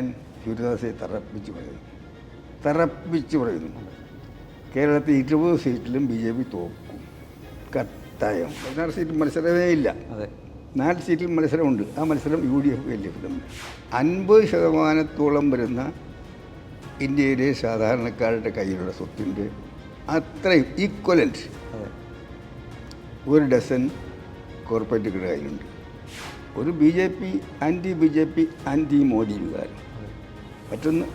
ഞാൻ സൂര്യദാസെ തറപ്പിച്ച് പറയുന്നു കേരളത്തിൽ 20 സീറ്റിലും BJP തോക്കും, കട്ടായം. 16 സീറ്റിൽ മത്സരമേ ഇല്ല. 4 സീറ്റിൽ മത്സരമുണ്ട്. ആ മത്സരം UDF LDF തമ്മിൽ. 50% വരുന്ന ഇന്ത്യയിലെ സാധാരണക്കാരുടെ കയ്യിലുള്ള സ്വത്തിൻ്റെ അത്രയും ഈക്വലൻറ്റ് ഒരു ഡസൻ കോർപ്പറേറ്റുകളുടെ കയ്യിലുണ്ട്. ഒരു BJP ആൻറ്റി മോദി വികാരം, മറ്റൊന്ന്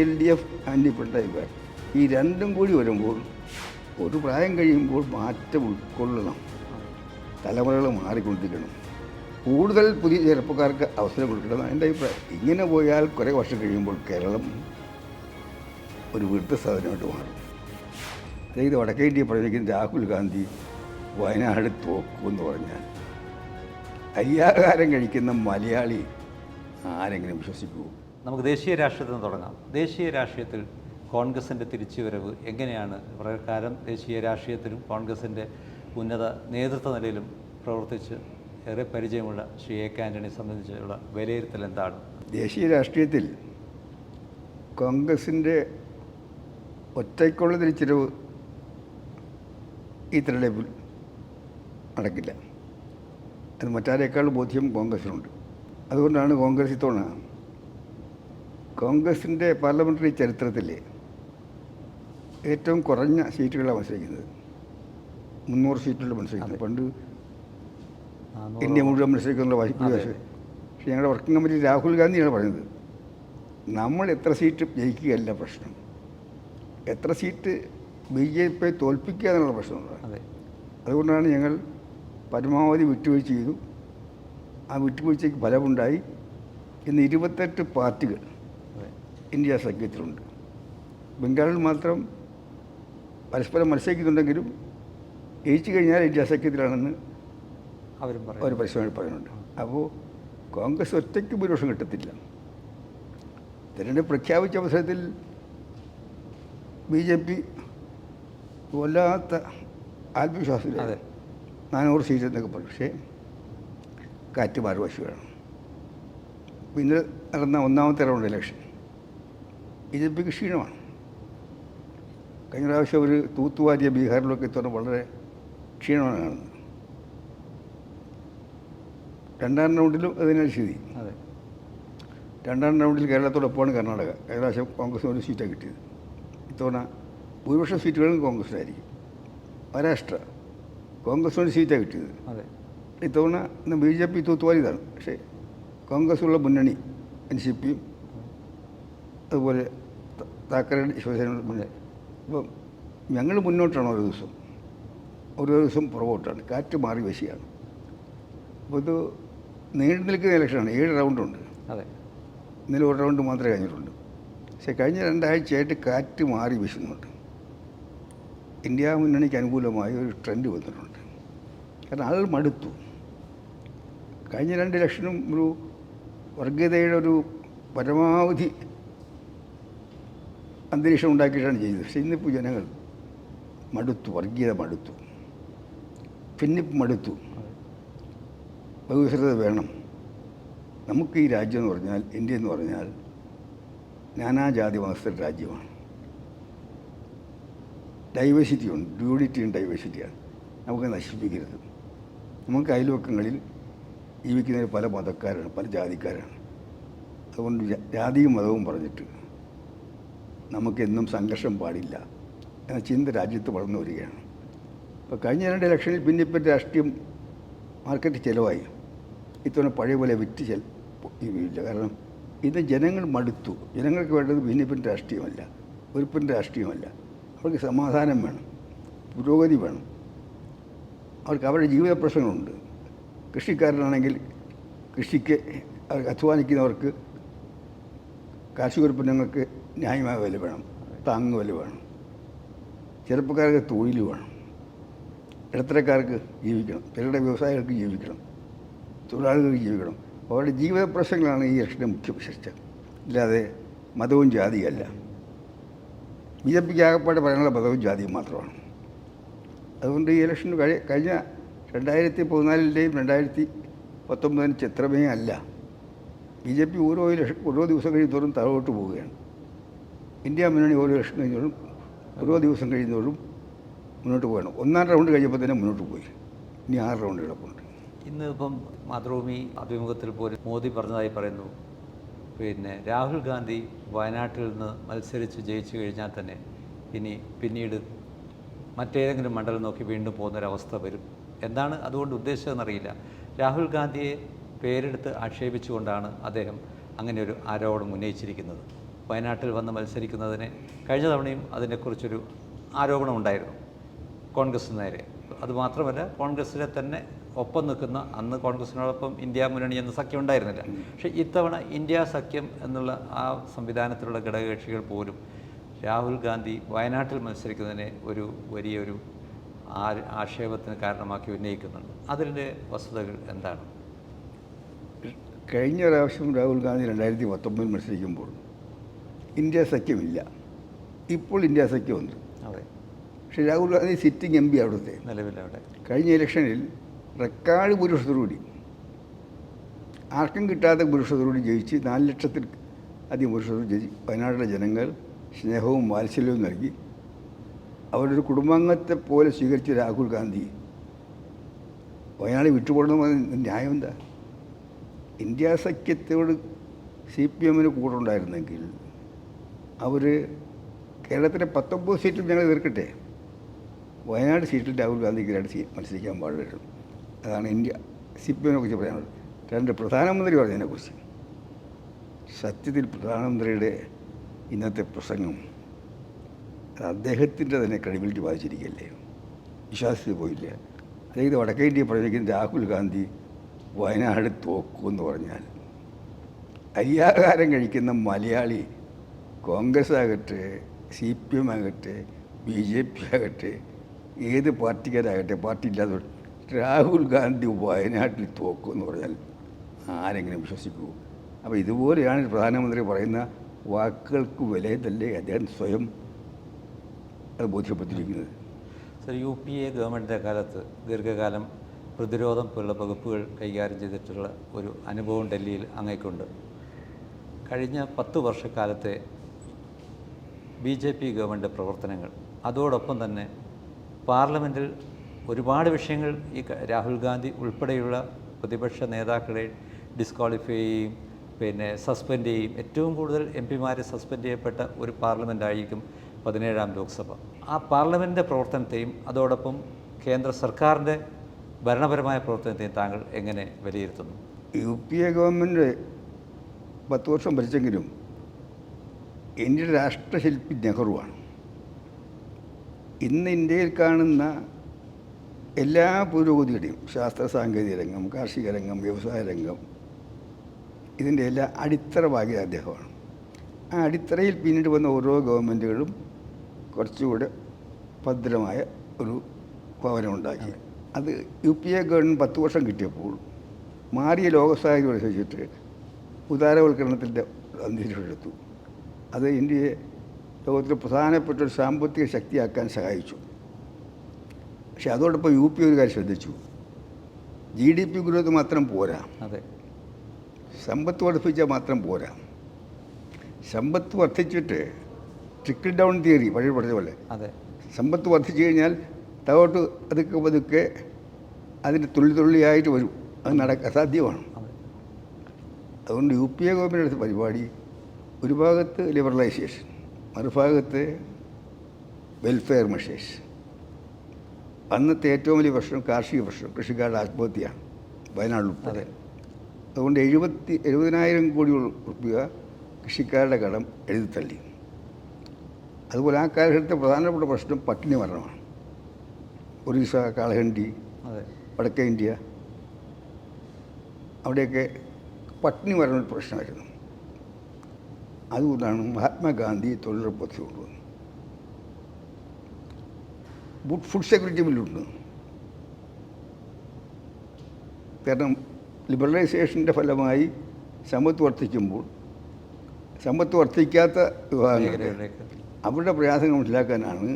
LDF ആൻറ്റി പിണറായി വികാരം. ഈ രണ്ടും കൂടി വരുമ്പോൾ ഒരു പ്രായം കഴിയുമ്പോൾ മാറ്റം ഉൾക്കൊള്ളണം. തലമുറകൾ മാറിക്കൊണ്ടിരിക്കണം. കൂടുതൽ പുതിയ ചെറുപ്പക്കാർക്ക് അവസരം കൊടുക്കണം എൻ്റെ അഭിപ്രായം. ഇങ്ങനെ പോയാൽ കുറേ വർഷം കഴിയുമ്പോൾ കേരളം ഒരു വൃദ്ധസാധനമായിട്ട് മാറും. അതായത് വടക്കേ ഇന്ത്യ പ്രചരിക്കുന്ന രാഹുൽ ഗാന്ധി വയനാട് തോക്കുമെന്ന് പറഞ്ഞാൽ അരിയാഹാരം കഴിക്കുന്ന മലയാളി ആരെങ്കിലും വിശ്വസിക്കുമോ? നമുക്ക് ദേശീയ രാഷ്ട്രീയത്തിൽ നിന്ന് തുടങ്ങാം. ദേശീയ രാഷ്ട്രീയത്തിൽ കോൺഗ്രസിൻ്റെ തിരിച്ചുവരവ് എങ്ങനെയാണ്? പ്രകാരം ദേശീയ രാഷ്ട്രീയത്തിലും കോൺഗ്രസിൻ്റെ ഉന്നത നേതൃത്വ നിലയിലും പ്രവർത്തിച്ച് ഏറെ പരിചയമുള്ള ശ്രീ A. K. ആൻ്റണിയെ സംബന്ധിച്ചുള്ള വിലയിരുത്തൽ എന്താണ്? ദേശീയ രാഷ്ട്രീയത്തിൽ കോൺഗ്രസിൻ്റെ ഒറ്റയ്ക്കുള്ള തിരിച്ചറിവ് ഈ തെരഞ്ഞെടുപ്പിൽ നടക്കില്ല. അത് മറ്റാരേക്കാൾ ബോധ്യം കോൺഗ്രസിനുണ്ട്. അതുകൊണ്ടാണ് കോൺഗ്രസ് ഇത്തവണ കോൺഗ്രസിൻ്റെ പാർലമെൻ്ററി ചരിത്രത്തിൽ ഏറ്റവും കുറഞ്ഞ സീറ്റുകളാണ് മത്സരിക്കുന്നത്. 300 സീറ്റുകളിൽ മത്സരിക്കുന്നത്. പണ്ട് ഇന്ത്യ മുഴുവൻ മത്സരിക്കുന്ന പക്ഷേ ഞങ്ങളുടെ വർക്കിംഗ് കമ്മിറ്റി രാഹുൽ ഗാന്ധിയാണ് പറയുന്നത്, നമ്മൾ എത്ര സീറ്റ് ജയിക്കുകയല്ല പ്രശ്നം, എത്ര സീറ്റ് BJP തോൽപ്പിക്കുക എന്നുള്ള പ്രശ്നമുണ്ട്. അതുകൊണ്ടാണ് ഞങ്ങൾ പരമാവധി വിട്ടുവീഴ്ച ചെയ്തു. ആ വിട്ടുവീഴ്ചയ്ക്ക് ഫലമുണ്ടായി. ഇന്ന് 28 പാർട്ടികൾ ഇന്ത്യ സഖ്യത്തിലുണ്ട്. ബംഗാളിൽ മാത്രം പരസ്പരം മത്സരിക്കുന്നുണ്ടെങ്കിലും ജയിച്ചു കഴിഞ്ഞാൽ ഇന്ത്യ സഖ്യത്തിലാണെന്ന് അവർ പരസ്യമായി പറയുന്നുണ്ട്. അപ്പോൾ കോൺഗ്രസ് ഒറ്റയ്ക്ക് ഭൂരിപക്ഷം കിട്ടത്തില്ല. തെരഞ്ഞെടുപ്പ് പ്രഖ്യാപിച്ച അവസരത്തിൽ BJP വല്ലാത്ത ആത്മവിശ്വാസത്തിൽ 400 സീറ്റ് എന്നൊക്കെ പറയും. പക്ഷേ കാറ്റ് മാറുവശമാണ്. പിന്നെ നടന്ന ഒന്നാമത്തെ റൗണ്ട് ഇലക്ഷൻ BJPക്ക് ക്ഷീണമാണ്. കഴിഞ്ഞ പ്രാവശ്യം ഒരു തൂത്തുവാരിയ ബീഹാറിലൊക്കെ എത്തുന്ന വളരെ ക്ഷീണമാണ് കാണുന്നത്. രണ്ടാം റൗണ്ടിലും അതിനാണ് സ്ഥിതി. രണ്ടാം റൗണ്ടിൽ കേരളത്തോടൊപ്പമാണ് കർണാടക. കഴിഞ്ഞ പ്രാവശ്യം കോൺഗ്രസിന് ഒരു സീറ്റാണ് കിട്ടിയത്. ഇത്തവണ ഭൂരിപക്ഷം സീറ്റുകളും കോൺഗ്രസിനായിരിക്കും. മഹാരാഷ്ട്ര കോൺഗ്രസിനൊരു സീറ്റാണ് കിട്ടിയത്. ഇത്തവണ ഇന്ന് BJP തൂത്തുവാരിയതാണ്. പക്ഷേ കോൺഗ്രസ്സുള്ള മുന്നണി NCPയും അതുപോലെ താക്കറെ ശിവസേനയുടെ മുന്നണി. അപ്പം ഞങ്ങൾ മുന്നോട്ടാണ് ഓരോ ദിവസം പുറകോട്ടാണ്. കാറ്റ് മാറി വശിയാണ്. അപ്പോൾ ഇത് നീണ്ടു നിൽക്കുന്ന ഇലക്ഷനാണ്. 7 റൗണ്ടുണ്ട്. ഇന്നലെ ഒരു റൗണ്ട് മാത്രമേ കഴിഞ്ഞിട്ടുള്ളൂ. പക്ഷേ കഴിഞ്ഞ 2 ആഴ്ചയായിട്ട് കാറ്റ് മാറി വീശുന്നുണ്ട്. ഇന്ത്യ മുന്നണിക്ക് അനുകൂലമായ ഒരു ട്രെൻഡ് വന്നിട്ടുണ്ട്. കാരണം ആളുകൾ മടുത്തു. കഴിഞ്ഞ 2 ഇലക്ഷനും ഒരു വർഗീയതയുടെ ഒരു പരമാവധി അന്തരീക്ഷം ഉണ്ടാക്കിയിട്ടാണ് ചെയ്തത്. പക്ഷേ ഇന്നിപ്പോൾ ജനങ്ങൾ മടുത്തു, വർഗീയത മടുത്തു, ഭിന്നിപ്പ് മടുത്തു. ബഹുസ്വരത വേണം. നമുക്ക് ഈ രാജ്യം എന്ന് പറഞ്ഞാൽ, ഇന്ത്യ എന്ന് പറഞ്ഞാൽ നാനാജാതി മതസ്ഥരുടെ രാജ്യമാണ്. ഡൈവേഴ്സിറ്റിയുണ്ട്, ഡ്യൂഡിറ്റിയും ഡൈവേഴ്സിറ്റിയാണ്. നമുക്ക് നശിപ്പിക്കരുത്. നമുക്ക് അയൽവക്കങ്ങളിൽ ജീവിക്കുന്നതിൽ പല മതക്കാരാണ്, പല ജാതിക്കാരാണ്. അതുകൊണ്ട് ജാതിയും മതവും പറഞ്ഞിട്ട് നമുക്കെന്നും സംഘർഷം പാടില്ല എന്ന ചിന്ത രാജ്യത്ത് വളർന്നു വരികയാണ്. അപ്പോൾ കഴിഞ്ഞ 2 ഇലക്ഷനിൽ ഭിന്നിപ്പിൻ്റെ രാഷ്ട്രീയം മാർക്കറ്റ് ചിലവായി. ഇത്തവണ പഴയ പോലെ വിറ്റ് ഇല്ല. കാരണം ഇത് ജനങ്ങൾ മടുത്തു. ജനങ്ങൾക്ക് വേണ്ടത് ഭിന്നിപ്പിൻ്റെ രാഷ്ട്രീയമല്ല, വെറുപ്പിൻ്റെ രാഷ്ട്രീയമല്ല. അവർക്ക് സമാധാനം വേണം, പുരോഗതി വേണം. അവർക്ക് അവരുടെ ജീവിത പ്രശ്നങ്ങളുണ്ട്. കൃഷിക്കാരനാണെങ്കിൽ കൃഷിക്ക് അവർക്ക് അധ്വാനിക്കുന്നവർക്ക് കാർഷിക ഉൽപ്പന്നങ്ങൾക്ക് ന്യായമായ വില വേണം, താങ്ങ് വില വേണം. ചെറുപ്പക്കാർക്ക് തൊഴിൽ വേണം, ഇടത്തരക്കാർക്ക് ജീവിക്കണം, ചെറുകിട വ്യവസായികൾക്ക് ജീവിക്കണം, തൊഴിലാളികൾക്ക് ജീവിക്കണം. അവരുടെ ജീവിത പ്രശ്നങ്ങളാണ് ഈ ഇലക്ഷൻ്റെ മുഖ്യ ചർച്ച, ഇല്ലാതെ മതവും ജാതിയല്ല. BJPക്ക് ആകപ്പാടെ പറയാനുള്ള മതവും ജാതിയും മാത്രമാണ്. അതുകൊണ്ട് ഈ ഇലക്ഷൻ കഴിഞ്ഞ 2014-ലെയും 2019 ചിത്രമേ അല്ല. BJP ഓരോ ദിവസം കഴിയുന്നതോറും താഴോട്ട് പോവുകയാണ്. ഇന്ത്യ മുന്നണി ഓരോ ഇലക്ഷൻ കഴിഞ്ഞതോറും ഓരോ ദിവസം കഴിയുന്നതോറും മുന്നോട്ട് പോകണം. 1ാം റൗണ്ട് കഴിഞ്ഞപ്പോൾ തന്നെ മുന്നോട്ട് പോയി. ഇനി 6 റൗണ്ട് കിടപ്പുണ്ട്. ഇന്ന് ഇപ്പം മാതൃഭൂമി അഭിമുഖത്തിൽ പോലും മോദി പറഞ്ഞതായി പറയുന്നു, പിന്നെ രാഹുൽ ഗാന്ധി വയനാട്ടിൽ നിന്ന് മത്സരിച്ച് ജയിച്ചു കഴിഞ്ഞാൽ തന്നെ പിന്നീട് മറ്റേതെങ്കിലും മണ്ഡലം നോക്കി വീണ്ടും പോകുന്നൊരവസ്ഥ വരും. എന്താണ് അതുകൊണ്ട് ഉദ്ദേശിച്ചതെന്നറിയില്ല. രാഹുൽ ഗാന്ധിയെ പേരെടുത്ത് ആക്ഷേപിച്ചുകൊണ്ടാണ് അദ്ദേഹം അങ്ങനെ ഒരു ആരോപണം ഉന്നയിച്ചിരിക്കുന്നത്. വയനാട്ടിൽ വന്ന് മത്സരിക്കുന്നതിന് കഴിഞ്ഞ തവണയും അതിനെക്കുറിച്ചൊരു ആരോപണം ഉണ്ടായിരുന്നു കോൺഗ്രസ് നേരെ. അതുമാത്രമല്ല, കോൺഗ്രസ്സിലെ തന്നെ ഒപ്പം നിൽക്കുന്ന, അന്ന് കോൺഗ്രസിനോടൊപ്പം ഇന്ത്യ മുന്നണി എന്ന സഖ്യം ഉണ്ടായിരുന്നില്ല. പക്ഷേ ഇത്തവണ ഇന്ത്യ സഖ്യം എന്നുള്ള ആ സംവിധാനത്തിലുള്ള ഘടകകക്ഷികൾ പോലും രാഹുൽ ഗാന്ധി വയനാട്ടിൽ മത്സരിക്കുന്നതിനെ ഒരു വലിയൊരു ആക്ഷേപത്തിന് കാരണമാക്കി ഉന്നയിക്കുന്നുണ്ട്. അതിൻ്റെ വസ്തുതകൾ എന്താണ്? കഴിഞ്ഞ പ്രാവശ്യം രാഹുൽ ഗാന്ധി 2019 മത്സരിക്കുമ്പോൾ ഇന്ത്യ സഖ്യമില്ല. ഇപ്പോൾ ഇന്ത്യ സഖ്യമുണ്ട്. അതെ. പക്ഷേ രാഹുൽ ഗാന്ധി സിറ്റിംഗ് MP അവിടുത്തെ നിലവിലവിടെ കഴിഞ്ഞ ഇലക്ഷനിൽ റെക്കോർഡ് ഭൂരിപക്ഷത്തോടുകൂടി, ആർക്കും കിട്ടാത്ത ഭൂരിപക്ഷത്തോടുകൂടി ജയിച്ച് 4 ലക്ഷത്തിൽ അധികം ഭൂരിപക്ഷത്തോട് ജയിച്ച് വയനാട്ടിലെ ജനങ്ങൾ സ്നേഹവും വാത്സല്യവും നൽകി അവരൊരു കുടുംബാംഗത്തെ പോലെ സ്വീകരിച്ച രാഹുൽ ഗാന്ധി വയനാട് വിട്ടുപോകണമെന്ന് ന്യായം എന്താ? ഇന്ത്യ സഖ്യത്തോട് CPM കൂടുണ്ടായിരുന്നെങ്കിൽ അവർ കേരളത്തിലെ 19 സീറ്റിൽ ഞങ്ങൾ എതിർക്കട്ടെ, വയനാട് സീറ്റിൽ രാഹുൽ ഗാന്ധിക്കെതിരായിട്ട് മത്സരിക്കാൻ പാടില്ലായിരുന്നു. അതാണ് CPM കുറിച്ച് പറയാനുള്ളത്. 2, പ്രധാനമന്ത്രി പറഞ്ഞതിനെക്കുറിച്ച്. സത്യത്തിൽ പ്രധാനമന്ത്രിയുടെ ഇന്നത്തെ പ്രസംഗം അത് അദ്ദേഹത്തിൻ്റെ തന്നെ ക്രെഡിബിലിറ്റി ബാധിച്ചിരിക്കുകയല്ലേ, വിശ്വാസത്തിൽ പോയില്ല. അതായത് വടക്കേ ഇന്ത്യയെ പ്രചരിക്കുന്ന രാഹുൽ ഗാന്ധി വയനാട് തോക്കുമെന്ന് പറഞ്ഞാൽ അരിയാഹാരം കഴിക്കുന്ന മലയാളി, കോൺഗ്രസ് ആകട്ടെ CPM ആകട്ടെ BJP ആകട്ടെ ഏത് പാർട്ടിക്കാരാകട്ടെ, പാർട്ടി ഇല്ലാതെ രാഹുൽ ഗാന്ധി വയനാട്ടിൽ തോക്കുമെന്ന് പറഞ്ഞാൽ ആരെങ്കിലും വിശ്വസിക്കുമോ? അപ്പോൾ ഇതുപോലെയാണ് പ്രധാനമന്ത്രി പറയുന്ന വാക്കുകൾക്ക് വിലയതല്ലേ അദ്ദേഹം സ്വയം അത് ബോധ്യപ്പെട്ടിരിക്കുന്നത്. സർ, UPA ഗവൺമെൻറ്റിൻ്റെ കാലത്ത് ദീർഘകാലം പ്രതിരോധം പോലുള്ള വകുപ്പുകൾ കൈകാര്യം ചെയ്തിട്ടുള്ള ഒരു അനുഭവം ഡൽഹിയിൽ അങ്ങേക്കുണ്ട്. കഴിഞ്ഞ 10 വർഷക്കാലത്തെ BJP ഗവൺമെൻറ് പ്രവർത്തനങ്ങൾ, അതോടൊപ്പം തന്നെ പാർലമെൻറ്റിൽ ഒരുപാട് വിഷയങ്ങൾ ഈ രാഹുൽ ഗാന്ധി ഉൾപ്പെടെയുള്ള പ്രതിപക്ഷ നേതാക്കളെ ഡിസ്ക്വാളിഫൈ ചെയ്യുകയും സസ്പെൻഡ് ചെയ്യുകയും, ഏറ്റവും കൂടുതൽ MP സസ്പെൻഡ് ചെയ്യപ്പെട്ട ഒരു പാർലമെൻറ്റായിരിക്കും 17ാം ലോക്സഭ. ആ പാർലമെൻറ്റിൻ്റെ പ്രവർത്തനത്തെയും അതോടൊപ്പം കേന്ദ്ര സർക്കാരിൻ്റെ ഭരണപരമായ പ്രവർത്തനത്തെയും താങ്കൾ എങ്ങനെ വിലയിരുത്തുന്നു? UPA ഗവൺമെൻറ് 10 വർഷം ഭരിച്ചെങ്കിലും ഇന്ത്യയുടെ രാഷ്ട്രശില്പി നെഹ്റുവാണ്. ഇന്ന് ഇന്ത്യയിൽ കാണുന്ന എല്ലാ പുരോഗതിയുടെയും ശാസ്ത്ര സാങ്കേതിക രംഗം, കാർഷിക രംഗം, വ്യവസായ രംഗം, ഇതിൻ്റെ എല്ലാ അടിത്തറ ഭാഗ്യ അദ്ദേഹമാണ്. ആ അടിത്തറയിൽ പിന്നീട് വന്ന ഓരോ ഗവൺമെൻറ്റുകളും കുറച്ചുകൂടെ ഭദ്രമായ ഒരു ഭവനമുണ്ടാക്കി. അത് UPA ഗവൺമെൻറ് 10 വർഷം കിട്ടിയപ്പോൾ മാറിയ ലോക സാഹചര്യം അനുസരിച്ചിട്ട് ഉദാരവൽക്കരണത്തിൻ്റെ അന്തരീക്ഷം എടുത്തു. അത് ഇന്ത്യയെ ലോകത്തിലെ പ്രധാനപ്പെട്ട ഒരു സാമ്പത്തിക ശക്തിയാക്കാൻ സഹായിച്ചു. പക്ഷെ അതോടൊപ്പം UPA ഒരു കാര്യം ശ്രദ്ധിച്ചു, GDP ഗ്രോത്ത് മാത്രം പോരാ, അതെ, സമ്പത്ത് വർദ്ധിപ്പിച്ചാൽ മാത്രം പോരാ. സമ്പത്ത് വർദ്ധിച്ചിട്ട് ട്രിക്കിൾ ഡൗൺ തിയറി പഴയ പഠിച്ച പോലെ, അതെ, സമ്പത്ത് വർദ്ധിച്ചു കഴിഞ്ഞാൽ താഴോട്ട് പതുക്കെ പതുക്കെ അതിൻ്റെ തുള്ളിയായിട്ട് വരും. അത് അസാധ്യമാണ്. അതുകൊണ്ട് UPA ഗവൺമെൻറ് എടുത്ത പരിപാടി ഒരു ഭാഗത്ത് ലിബറലൈസേഷൻ, മറുഭാഗത്ത് വെൽഫെയർ മെഷേഴ്സ്. അന്നത്തെ ഏറ്റവും വലിയ പ്രശ്നം കാർഷിക പ്രശ്നം, കൃഷിക്കാരുടെ ആത്മഹത്യയാണ് വയനാട് ഉൾപ്പെടെ. അതുകൊണ്ട് 70,000 കോടി രൂപ കൃഷിക്കാരുടെ കടം എഴുതിത്തള്ളി. അതുപോലെ ആ കാലഘട്ടത്തെ പ്രധാനപ്പെട്ട പ്രശ്നം പട്ടിണി മരണമാണ്. ഒറീസ, കാളഹണ്ടി, വടക്കേ ഇന്ത്യ, അവിടെയൊക്കെ പട്ടിണി മരണ ഒരു പ്രശ്നമായിരുന്നു. അതുകൊണ്ടാണ് മഹാത്മാഗാന്ധി തൊഴിലുറപ്പ് പദ്ധതി കൊണ്ടുവന്നത്. ഫുഡ് സെക്യൂരിറ്റി ബില്ലുണ്ട്. കാരണം ലിബറലൈസേഷൻ്റെ ഫലമായി സമ്പത്ത് വർദ്ധിക്കുമ്പോൾ സമ്പത്ത് വർദ്ധിക്കാത്ത വിഭാഗങ്ങൾക്ക് അവരുടെ പ്രയാസങ്ങൾ മനസ്സിലാക്കാനാണ്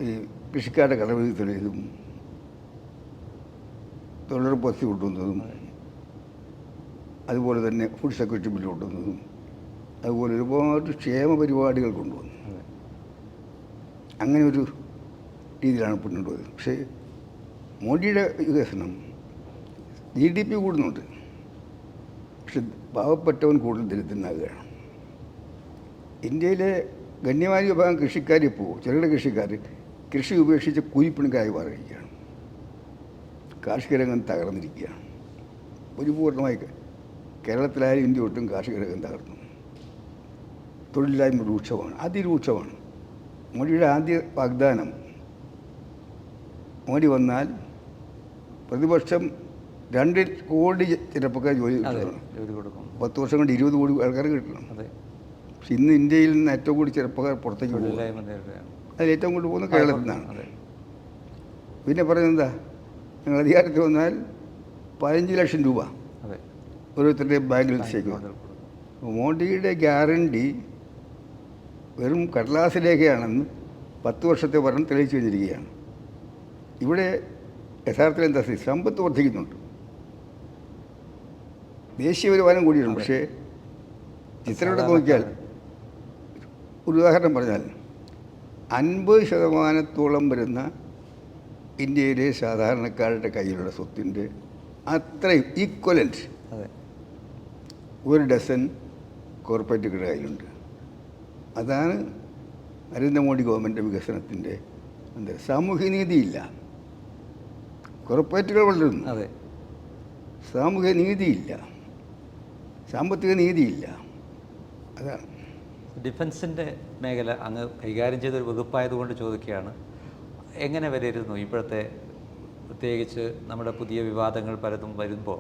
ഈ കൃഷിക്കാരുടെ കടമെഴുതി തെളിയതും തൊഴിലുറപ്പ് പദ്ധതി കൊണ്ടുവന്നതും. അതുപോലെ തന്നെ ഫുഡ് സെക്യൂരിറ്റി ബില്ല് കൊണ്ടുവന്നതും അതുപോലെ ഒരുപാട് ക്ഷേമ പരിപാടികൾ കൊണ്ടുവന്നു. അങ്ങനെ ഒരു രീതിയിലാണ് മുന്നോട്ട് പോയത്. പക്ഷേ മോഡിയുടെ വികസനം GDP കൂടുന്നുണ്ട്, പക്ഷെ പാവപ്പെട്ടവൻ കൂടുതൽ ദരിദ്രനാകുകയാണ്. ഇന്ത്യയിലെ ഗണ്യമായ വിഭാഗം കൃഷിക്കാരിപ്പോൾ ചെറുകിട കൃഷിക്കാർ കൃഷി ഉപേക്ഷിച്ച് കൂലിപ്പണിക്കായി മാറിയിരിക്കുകയാണ്. കാർഷിക രംഗം തകർന്നിരിക്കുകയാണ്. പരിപൂർണമായി കേരളത്തിലായാലും ഇന്ത്യ ഒട്ടും കാർഷിക രംഗം തകർന്നു. തൊഴിലില്ലായ്മ രൂക്ഷമാണ്, അതിരൂക്ഷമാണ്. മോഡിയുടെ ആദ്യ വാഗ്ദാനം, മോഡി വന്നാൽ പ്രതിവർഷം 2 കോടി ചെറുപ്പക്കാർ ജോലി കൊടുക്കണം. 10 വർഷം കൊണ്ട് 20 കോടി ആൾക്കാർ കിട്ടണം. പക്ഷെ ഇന്ന് ഇന്ത്യയിൽ നിന്ന് ഏറ്റവും കൂടുതൽ ചെറുപ്പക്കാർ പുറത്തേക്ക് പോകും. അതിൽ ഏറ്റവും കൂടുതൽ പോകുന്നത് കേരളത്തിൽ നിന്നാണ്. പിന്നെ പറയുന്നത് എന്താ, ഞങ്ങൾ അധികാരത്തിൽ വന്നാൽ 15 ലക്ഷം രൂപ ഓരോരുത്തരുടെയും ബാങ്കിൽ നിക്ഷേപിക്കും. മോഡിയുടെ ഗ്യാരണ്ടി വെറും കടലാസ് രേഖയാണെന്ന് 10 വർഷത്തെ ഭരണം തെളിയിച്ചു കഴിഞ്ഞിരിക്കുകയാണ്. ഇവിടെ യഥാർത്ഥത്തിൽ എന്താ, സമ്പത്ത് വർദ്ധിക്കുന്നുണ്ട്, ദേശീയ വരുമാനം കൂടിയിട്ടുണ്ട്. പക്ഷേ ചിത്രയുടെ നോക്കിയാൽ, ഒരു ഉദാഹരണം പറഞ്ഞാൽ, 50% വരുന്ന ഇന്ത്യയിലെ സാധാരണക്കാരുടെ കയ്യിലുള്ള സ്വത്തിൻ്റെ അത്രയും ഈക്വലൻറ്റ് 1 ഡസൻ കോർപ്പറേറ്റുകളുടെ കയ്യിലുണ്ട്. അതാണ് നരേന്ദ്രമോദി ഗവൺമെൻറ് വികസനത്തിൻ്റെ എന്താ, സാമൂഹ്യനീതിയില്ല. കോർപ്പറേറ്റുകൾ വളരുന്നു, സാമൂഹ്യ നീതിയില്ല, സാമ്പത്തിക നീതിയില്ല. അതാണ്. ഡിഫൻസിൻ്റെ മേഖല അങ്ങ് കൈകാര്യം ചെയ്തൊരു വകുപ്പായതുകൊണ്ട് ചോദിക്കുകയാണ്, എങ്ങനെ വിലയിരുത്തുന്നു ഇപ്പോഴത്തെ, പ്രത്യേകിച്ച് നമ്മുടെ പുതിയ വിവാദങ്ങൾ പലതും വരുമ്പോൾ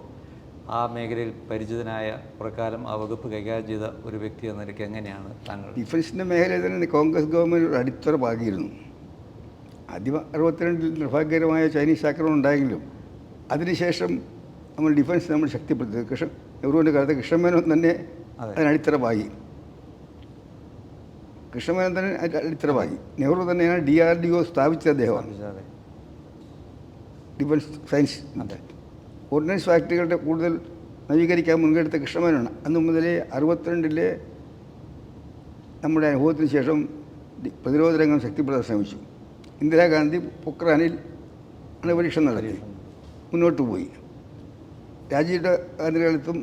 ആ മേഖലയിൽ പരിചിതനായ പ്രകാരം ആ വകുപ്പ് കൈകാര്യം ചെയ്ത ഒരു വ്യക്തി എന്ന നിലയ്ക്ക് എങ്ങനെയാണ് താങ്കൾ? ഡിഫൻസിൻ്റെ മേഖലയിൽ തന്നെ കോൺഗ്രസ് ഗവൺമെൻറ് ഒരു അടിത്തറ പാകിയിരുന്നു. ആദ്യം 62 നിർഭാഗ്യകരമായ ചൈനീസ് ആക്രമണം ഉണ്ടായെങ്കിലും അതിനുശേഷം നമ്മൾ ഡിഫൻസ് നമ്മൾ ശക്തിപ്പെടുത്തി. നെഹ്റുവിൻ്റെ കാലത്ത് കൃഷ്ണമേനോൻ തന്നെ അതിനടിത്തറ പാകി. കൃഷ്ണമേനോൻ തന്നെ അടിത്തറ പാകി. നെഹ്റു തന്നെയാണ് DRDO സ്ഥാപിച്ച അദ്ദേഹമാണ്. ഡിഫൻസ് സയൻസ് ഓർഡിനൻസ് ഫാക്ടറികളുടെ കൂടുതൽ നവീകരിക്കാൻ മുൻകെടുത്ത കൃഷ്ണമേനോനാണ്. അന്ന് മുതലേ 62 നമ്മുടെ അനുഭവത്തിന് ശേഷം പ്രതിരോധ രംഗം ശക്തിപ്പെടുത്താൻ ശ്രമിച്ചു. ഇന്ദിരാഗാന്ധി പൊക്രാനിൽ അണുപരീക്ഷണം നടത്തി, മുന്നോട്ട് പോയി. രാജീവ് ഗാന്ധി കാലത്തും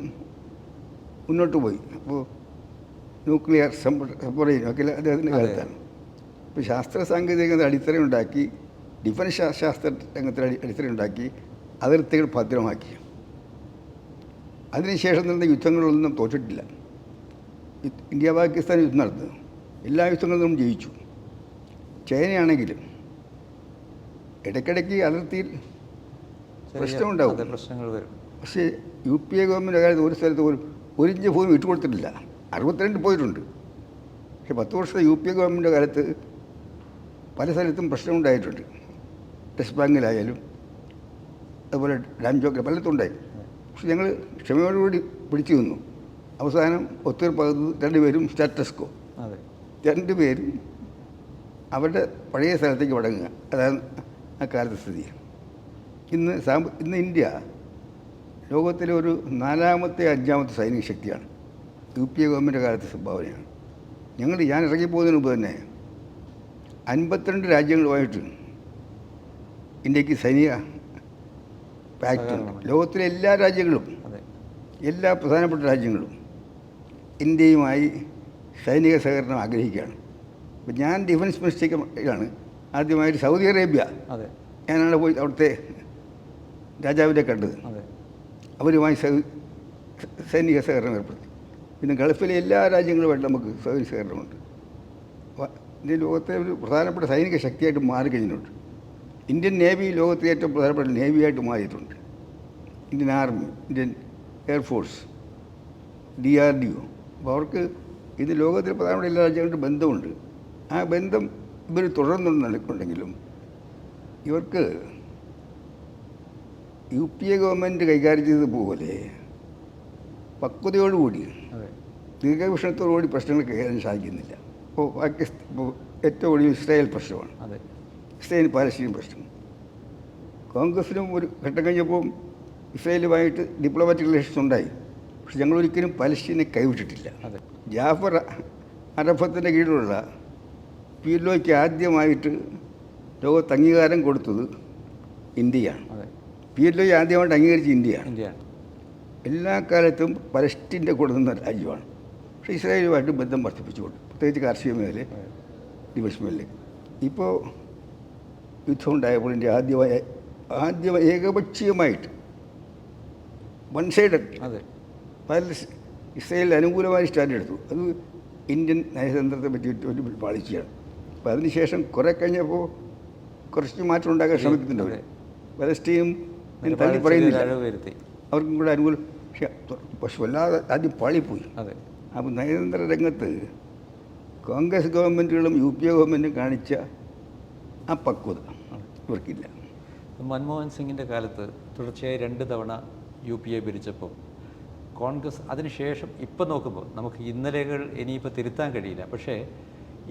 മുന്നോട്ട് പോയി. അപ്പോൾ ന്യൂക്ലിയർ സബ്മറൈനും ഒക്കെ അദ്ദേഹത്തിൻ്റെ കാലത്താണ്. അപ്പോൾ ശാസ്ത്ര സാങ്കേതിക അടിത്തറയുണ്ടാക്കി, ഡിഫൻസ് ശാസ്ത്ര രംഗത്തിൽ അടിത്തറയുണ്ടാക്കി, അതിർത്തികൾ ഭദ്രമാക്കി. അതിനുശേഷം നടന്ന യുദ്ധങ്ങളൊന്നും തോറ്റിട്ടില്ല. ഇന്ത്യ പാകിസ്ഥാൻ യുദ്ധം നടന്നു, എല്ലാ യുദ്ധങ്ങളിലും ജയിച്ചു. ചൈനയാണെങ്കിലും ഇടയ്ക്കിടയ്ക്ക് അതിർത്തിയിൽ പ്രശ്നമുണ്ടാവും, പ്രശ്നങ്ങൾ വരും. പക്ഷേ UPA ഗവൺമെൻറ് കാലത്ത് ഒരു സ്ഥലത്ത് പോലും 1 ഇഞ്ച് ഭൂമി വിട്ടുകൊടുത്തിട്ടില്ല. 62 പോയിട്ടുണ്ട്. പക്ഷേ 10 വർഷത്തെ UPA ഗവൺമെൻറ് കാലത്ത് പല സ്ഥലത്തും പ്രശ്നമുണ്ടായിട്ടുണ്ട്. ടെസ്റ്റ് ബാങ്കിലായാലും അതുപോലെ ഡാം ചോക്കിൽ പലത്തും ഉണ്ടായി. പക്ഷെ ഞങ്ങൾ ക്ഷമയോടുകൂടി പിടിച്ചു നിന്നു. അവസാനം ഒത്തുതീർപ്പാകുന്നത് 2 പേരും സ്റ്റാറ്റസ്കോ, 2 പേരും അവരുടെ പഴയ സ്ഥലത്തേക്ക് മടങ്ങുക. അതാണ് ആ കാലത്തെ സ്ഥിതി. ഇന്ന് ഇന്ത്യ ലോകത്തിലെ ഒരു 4ാമത്തെ 5ാമത്തെ സൈനിക ശക്തിയാണ്. UPA ഗവൺമെൻറ് കാലത്തെ സംഭാവനയാണ്. ഞാൻ ഇറങ്ങിപ്പോകുന്നതിന് മുമ്പ് തന്നെ 52 രാജ്യങ്ങളുമായിട്ട് ഇന്ത്യക്ക് സൈനിക പാക്റ്റുണ്ട്. ലോകത്തിലെ എല്ലാ രാജ്യങ്ങളും, എല്ലാ പ്രധാനപ്പെട്ട രാജ്യങ്ങളും ഇന്ത്യയുമായി സൈനിക സഹകരണം ആഗ്രഹിക്കുകയാണ്. അപ്പം ഞാൻ ഡിഫൻസ് മിനിസ്റ്ററിലാണ് ആദ്യമായിട്ട് സൗദി അറേബ്യ, ഞാനാണ് പോയി അവിടുത്തെ രാജാവിനെ കണ്ടത്. അവരുമായി സൈനിക സഹകരണം ഏർപ്പെടുത്തി. പിന്നെ ഗൾഫിലെ എല്ലാ രാജ്യങ്ങളുമായിട്ട് നമുക്ക് സൈനിക സഹകരണമുണ്ട്. ഇന്ത്യ ലോകത്തെ ഒരു പ്രധാനപ്പെട്ട സൈനിക ശക്തിയായിട്ട് മാറിക്കഴിഞ്ഞിട്ടുണ്ട്. ഇന്ത്യൻ നേവി ലോകത്തിലെ ഏറ്റവും പ്രധാനപ്പെട്ട നേവിയായിട്ട് മാറിയിട്ടുണ്ട്. Indian army, Indian air force, DRDO. അപ്പോൾ അവർക്ക് ഇത് ലോകത്തിലെ പ്രധാനപ്പെട്ട എല്ലാ രാജ്യങ്ങളുടെ ബന്ധമുണ്ട്. ആ ബന്ധം ഇവർ തുടർന്നുണ്ടെങ്കിലും ഇവർക്ക് UPA ഗവൺമെൻറ് കൈകാര്യം ചെയ്തതുപോലെ പക്വതയോടുകൂടി ദീർഘവീക്ഷണത്തോടുകൂടി പ്രശ്നങ്ങൾ കൈകാര്യം സാധിക്കുന്നില്ല. ഇപ്പോൾ ഏറ്റവും ഒടുവിൽ ഇസ്രായേൽ പ്രശ്നമാണ്, ഇസ്രായേൽ പാലസ്തീൻ പ്രശ്നം. കോൺഗ്രസിനും ഒരു ഘട്ടം കഴിഞ്ഞപ്പോൾ ഇസ്രായേലുമായിട്ട് ഡിപ്ലോമാറ്റിക് റിലേഷൻസ് ഉണ്ടായി. പക്ഷെ ഞങ്ങളൊരിക്കലും പലസ്തീനെ കൈവിട്ടിട്ടില്ല. അതെ. ജാഫർ അറഫത്തിൻ്റെ കീഴിലുള്ള PLOയ്ക്ക് ആദ്യമായിട്ട് ലോകത്ത് അംഗീകാരം കൊടുത്തത് ഇന്ത്യയാണ്. അതെ. PLO ആദ്യമായിട്ട് അംഗീകരിച്ച ഇന്ത്യയാണ്. ഇന്ത്യയാണ്. എല്ലാ കാലത്തും പലസ്തീൻ്റെ കൂടെ നിന്ന രാജ്യമാണ്. പക്ഷേ ഇസ്രായേലുമായിട്ട് ബന്ധം വർദ്ധിപ്പിച്ചുകൊണ്ട്, പ്രത്യേകിച്ച് കാർഷിക മേഖല, ഡിവിഷനിൽ. ഇപ്പോൾ യുദ്ധം ഉണ്ടായപ്പോൾ ഇന്ത്യ ആദ്യമായി ഏകപക്ഷീയമായിട്ട് വൺ സൈഡഡ് അതെ. ഇസ്രായേലിന് അനുകൂലമായി സ്റ്റാൻഡ് എടുത്തു. അത് ഇന്ത്യൻ നയതന്ത്രത്തെ പറ്റിയിട്ട് ഒരു പാളിച്ചയാണ്. അപ്പോൾ അതിനുശേഷം കുറേ കഴിഞ്ഞപ്പോൾ കുറച്ച് മാറ്റം ഉണ്ടാക്കാൻ ശ്രമിക്കുന്നുണ്ട് അവർ. പലസ്തീനും തള്ളി പറയുന്നില്ല, അവർക്കും കൂടെ അനുകൂലം. പക്ഷെ വല്ലാതെ ആദ്യം പാളിപ്പോയി. അതെ. അപ്പോൾ നയതന്ത്ര രംഗത്ത് കോൺഗ്രസ് ഗവൺമെൻറ്റുകളും UPA ഗവൺമെൻറ്റും കാണിച്ച ആ പക്വത ഇവർക്കില്ല. മൻമോഹൻ സിംഗിൻ്റെ കാലത്ത് തുടർച്ചയായി 2 തവണ UPA ഭരിച്ചപ്പോൾ കോൺഗ്രസ് അതിനുശേഷം ഇപ്പം നോക്കുമ്പോൾ നമുക്ക് ഇന്നലെകൾ ഇനിയിപ്പോൾ തിരുത്താൻ കഴിയില്ല. പക്ഷേ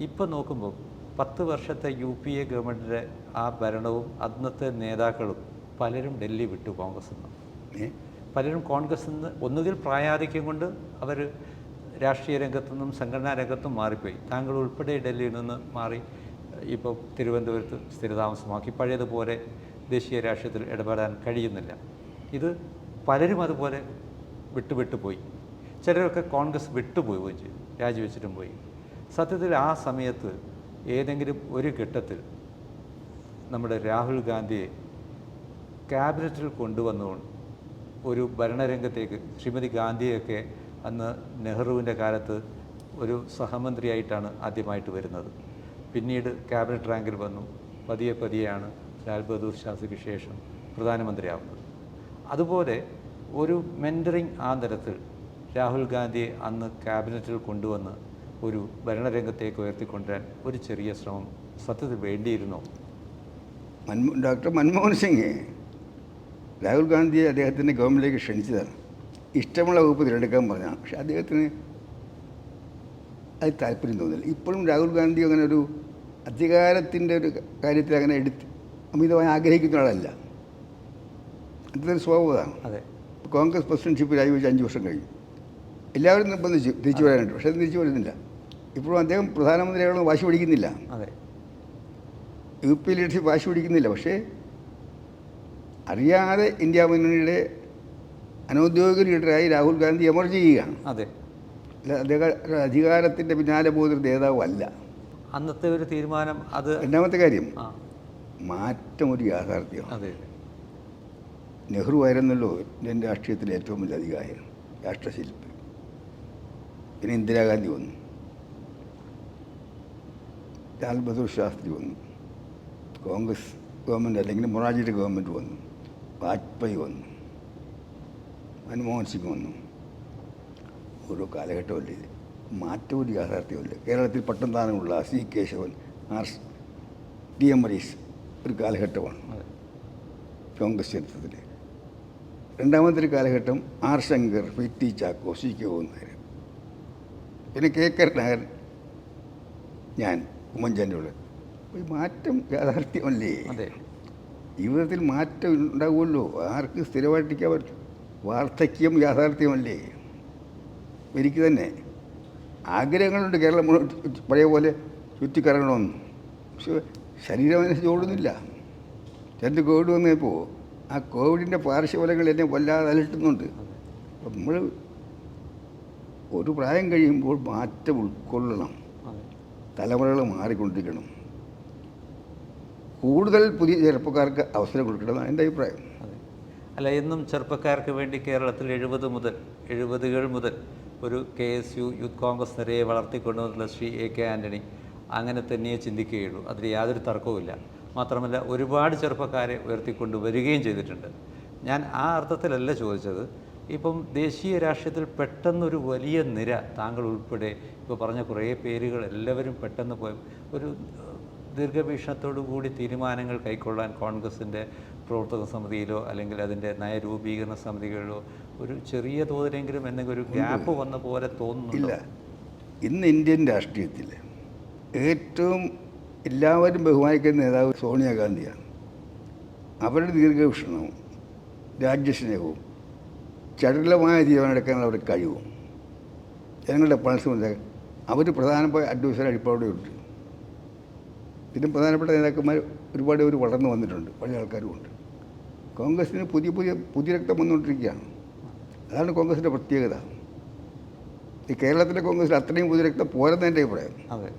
ഇപ്പം നോക്കുമ്പോൾ 10 വർഷത്തെ UPA ഗവൺമെൻറ്റിൻ്റെ ആ ഭരണവും അന്നത്തെ നേതാക്കളും പലരും ഡൽഹി വിട്ടു കോൺഗ്രസ് നിന്ന്. പലരും കോൺഗ്രസ് നിന്ന് ഒന്നുകിൽ പ്രായാധിക്യം കൊണ്ട് അവർ രാഷ്ട്രീയ രംഗത്തുനിന്നും സംഘടനാ രംഗത്തും മാറിപ്പോയി. താങ്കൾ ഉൾപ്പെടെ ഡൽഹിയിൽ നിന്ന് മാറി ഇപ്പോൾ തിരുവനന്തപുരത്ത് സ്ഥിരതാമസമാക്കി. പഴയതുപോലെ ദേശീയ രാഷ്ട്രീയത്തിൽ ഇടപെടാൻ കഴിയുന്നില്ല. ഇത് പലരും അതുപോലെ വിട്ടുപോയി. ചിലരൊക്കെ കോൺഗ്രസ് വിട്ടുപോവുകയും ചെയ്തു, രാജിവെച്ചിട്ടും പോയി. സത്യത്തിൽ ആ സമയത്ത് ഏതെങ്കിലും ഒരു ഘട്ടത്തിൽ നമ്മുടെ രാഹുൽ ഗാന്ധിയെ ക്യാബിനറ്റിൽ കൊണ്ടുവന്നുകൊണ്ട് ഒരു ഭരണരംഗത്തേക്ക്, ശ്രീമതി ഗാന്ധിയൊക്കെ അന്ന് നെഹ്റുവിൻ്റെ കാലത്ത് ഒരു സഹമന്ത്രിയായിട്ടാണ് ആദ്യമായിട്ട് വരുന്നത്. പിന്നീട് ക്യാബിനറ്റ് റാങ്കിൽ വന്നു. പതിയെയാണ് ലാൽ ബഹദൂർ ശാസ്ത്രിക്ക് ശേഷം പ്രധാനമന്ത്രിയാവുന്നത്. അതുപോലെ ഒരു മെൻറ്ററിങ് ആ തരത്തിൽ രാഹുൽ ഗാന്ധിയെ അന്ന് ക്യാബിനറ്റിൽ കൊണ്ടുവന്ന് ഒരു ഭരണരംഗത്തേക്ക് ഉയർത്തിക്കൊണ്ടുവരാൻ ഒരു ചെറിയ ശ്രമം സത്യത്തിൽ വേണ്ടിയിരുന്നോ? ഡോക്ടർ മൻമോഹൻ സിംഗ് രാഹുൽ ഗാന്ധിയെ അദ്ദേഹത്തിൻ്റെ ഗവൺമെൻറ്റിലേക്ക് ക്ഷണിച്ചതാണ്. ഇഷ്ടമുള്ള വകുപ്പ് തിരഞ്ഞെടുക്കാൻ പറഞ്ഞാണ്. പക്ഷേ അദ്ദേഹത്തിന് അത് താല്പര്യം തോന്നില്ല. ഇപ്പോഴും രാഹുൽ ഗാന്ധി അങ്ങനെ ഒരു അധികാരത്തിൻ്റെ ഒരു കാര്യത്തിൽ അങ്ങനെ അമിതമായി ആഗ്രഹിക്കുന്ന ആളല്ല. അദ്ദേഹത്തിന് സ്വഭാവമാണ്. അതെ. കോൺഗ്രസ് പ്രസിഡൻഷിപ്പ് രാജിവെച്ച് 5 വർഷം കഴിഞ്ഞു. എല്ലാവരും നിർബന്ധിച്ചു തിരിച്ചു വരാനുണ്ട്. പക്ഷേ അത് തിരിച്ചു വരുന്നില്ല. ഇപ്പോഴും അദ്ദേഹം പ്രധാനമന്ത്രിയാണെന്ന് വാശി പിടിക്കുന്നില്ല. അതെ. UP ലീഡർഷിപ്പ് വാശി പിടിക്കുന്നില്ല. പക്ഷേ അറിയാതെ ഇന്ത്യ മുന്നണിയുടെ അനൗദ്യോഗിക ലീഡറായി രാഹുൽ ഗാന്ധി എമർജ് ചെയ്യുകയാണ്. അതെ. അദ്ദേഹം അധികാരത്തിൻ്റെ പിന്നാലെ പോകുന്നൊരു നേതാവ് അല്ല. അന്നത്തെ ഒരു തീരുമാനം അത്. രണ്ടാമത്തെ കാര്യം, മാറ്റം ഒരു യാഥാർത്ഥ്യമാണ്. അതെ. നെഹ്റു ആയിരുന്നല്ലോ ഇന്ത്യൻ രാഷ്ട്രീയത്തിലെ ഏറ്റവും വലിയ അധികാരി, രാഷ്ട്രശില്പി. പിന്നെ ഇന്ദിരാഗാന്ധി വന്നു, ലാൽ ബഹദൂർ ശാസ്ത്രി വന്നു, കോൺഗ്രസ് ഗവൺമെൻറ് അല്ലെങ്കിൽ മൊറാർജിയുടെ ഗവൺമെൻറ് വന്നു, വാജ്പേയി വന്നു, മൻമോഹൻ സിംഗ് വന്നു. ഓരോ കാലഘട്ടമല്ലേ ഇത്. മാറ്റം ഒരു യാഥാർത്ഥ്യമല്ല. കേരളത്തിൽ പട്ടം താനമുള്ള C കേശവൻ, TM മരീസ് ഒരു കാലഘട്ടമാണ് കോൺഗ്രസ് ചരിത്രത്തിൽ. രണ്ടാമത്തെ ഒരു കാലഘട്ടം R Shankar, PT Chacko, CK Nair, പിന്നെ K കരുണാകരൻ, ഞാൻ, ഉമ്മൻചാണ്ടിയുടെ. ഈ മാറ്റം യാഥാർത്ഥ്യമല്ലേ? അതെ. ജീവിതത്തിൽ മാറ്റം ഉണ്ടാകുമല്ലോ. ആർക്ക് സ്ഥിരമായിട്ടിരിക്കാൻ പറ്റും? വാർദ്ധക്യം യാഥാർത്ഥ്യമല്ലേ? എനിക്ക് തന്നെ ആഗ്രഹങ്ങളുണ്ട് കേരളം പഴയ പോലെ ചുറ്റിക്കറങ്ങണമെന്ന്. പക്ഷെ ശരീരം അതിനെ ഓടുന്നില്ല. 2 കോവിഡ് വന്നപ്പോൾ ആ കോവിഡിൻ്റെ പാർശ്വഫലങ്ങൾ എന്നെ വല്ലാതെ അലട്ടുന്നുണ്ട്. അപ്പം നമ്മൾ ഒരു പ്രായം കഴിയുമ്പോൾ മാറ്റം ഉൾക്കൊള്ളണം. തലമുറകൾ മാറിക്കൊണ്ടിരിക്കണം. കൂടുതൽ പുതിയ ചെറുപ്പക്കാർക്ക് അവസരം കൊടുക്കണമെന്നാണ് എൻ്റെ അഭിപ്രായം. അല്ല, എന്നും ചെറുപ്പക്കാർക്ക് വേണ്ടി കേരളത്തിൽ 70-കൾ മുതൽ ഒരു KSU യൂത്ത് കോൺഗ്രസ് നിരയെ വളർത്തിക്കൊണ്ടുവന്നുള്ള ശ്രീ AK ആൻ്റണി അങ്ങനെ തന്നെയേ ചിന്തിക്കുകയുള്ളൂ. അതിൽ യാതൊരു തർക്കവുമില്ല. മാത്രമല്ല ഒരുപാട് ചെറുപ്പക്കാരെ ഉയർത്തിക്കൊണ്ട് വരികയും ചെയ്തിട്ടുണ്ട്. ഞാൻ ആ അർത്ഥത്തിലല്ല ചോദിച്ചത്. ഇപ്പം ദേശീയ രാഷ്ട്രീയത്തിൽ പെട്ടെന്നൊരു വലിയ നിര, താങ്കൾ ഉൾപ്പെടെ ഇപ്പോൾ പറഞ്ഞ കുറേ പേരുകൾ എല്ലാവരും പെട്ടെന്ന് പോയി ഒരു ദീർഘവീക്ഷണത്തോടു കൂടി തീരുമാനങ്ങൾ കൈക്കൊള്ളാൻ കോൺഗ്രസിൻ്റെ പ്രവർത്തക സമിതിയിലോ അല്ലെങ്കിൽ അതിൻ്റെ നയരൂപീകരണ സമിതികളിലോ ഒരു ചെറിയ തോതിലെങ്കിലും എന്തെങ്കിലും ഒരു ഗ്യാപ്പ് വന്ന പോലെ തോന്നുന്നില്ല. ഇന്ന് ഇന്ത്യൻ രാഷ്ട്രീയത്തിൽ ഏറ്റവും എല്ലാവരും ബഹുമാനിക്കുന്ന നേതാവ് സോണിയാഗാന്ധിയാണ്. അവരുടെ ദീർഘവീക്ഷണവും രാജ്യസ്നേഹവും ചടുലമായ തീരുമാനമെടുക്കാൻ അവരുടെ കഴിവും ജനങ്ങളുടെ പൾസ് മനസ്സിലാക്കാൻ അവർ പ്രധാനപ്പെട്ട അഡ്വൈസർ അടിപ്പാടെ ഉണ്ട്. ഇതിലും പ്രധാനപ്പെട്ട നേതാക്കന്മാർ ഒരുപാട് പേര് വളർന്നു വന്നിട്ടുണ്ട്, പഴയ ആൾക്കാരും ഉണ്ട്. കോൺഗ്രസ്സിന് പുതിയ രക്തം വന്നുകൊണ്ടിരിക്കുകയാണ്. അതാണ് കോൺഗ്രസിൻ്റെ പ്രത്യേകത. ഈ കേരളത്തിലെ കോൺഗ്രസ്സിൽ അത്രയും പുതിയ രക്തം പോരെന്ന് എൻ്റെ അഭിപ്രായം. അതെ,